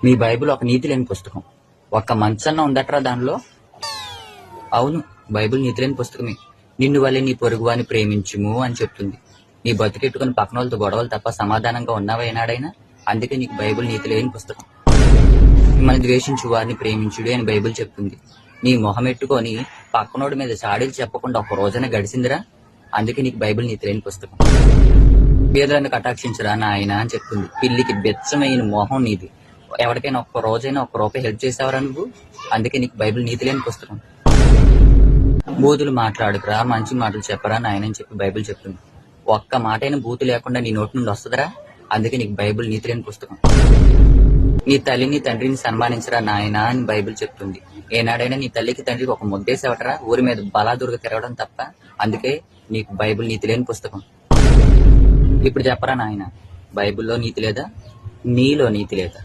మీ Bible ఒక నీతి లేని పుస్తకం. ఒక్క మంచన్న ఉందట్రా దానిలో? అవును, బైబిల్ నీతి లేని పుస్తకమే. నిన్ను వల్లే నీ పొరుగువాని ప్రేమించుము అని చెప్తుంది. నీ బతుకెట్టుకుని పక్కన వాళ్ళతో గొడవలు తప్ప సమాధానంగా ఉన్నావా ఏనాడైనా? అందుకే నీకు బైబిల్ నీతి లేని పుస్తకం. మిమ్మల్ని ద్వేషించు వారిని ప్రేమించుడు అని బైబిల్ చెప్తుంది. నీ మొహం ఎట్టుకొని పక్కనోడి మీద చాడీలు చెప్పకుండా ఒక రోజైనా గడిచిందిరా? అందుకే నీకు బైబిల్ నీతి లేని పుస్తకం. పేదలను కటాక్షించరా నాయన అని చెప్తుంది. పిల్లికి బెచ్చమైన మొహం నీది. ఎవరికైనా ఒక్క రోజైనా ఒక్క రూపాయి హెల్ప్ చేసావరా నువ్వు? అందుకే నీకు బైబిల్ నీతి లేని పుస్తకం. బూతులు మాట్లాడుకురా, మంచి మాటలు చెప్పరా నాయన అని చెప్పి బైబిల్ చెప్తుంది. ఒక్క మాటైనా బూతు లేకుండా నీ నోటి నుండి వస్తుందిరా? అందుకే నీకు బైబిల్ నీతి లేని పుస్తకం. నీ తల్లిని తండ్రిని సన్మానించరా నాయన అని బైబిల్ చెప్తుంది. ఏనాడైనా నీ తల్లికి తండ్రికి ఒక ముద్దేసేవటరా? ఊరి మీద బలాదుర్గ తిరగడం తప్ప. అందుకే నీకు బైబిల్ నీతి లేని పుస్తకం. ఇప్పుడు చెప్పరా నాయన, బైబిల్లో నీతి లేదా? నీలో నీతి లేదా?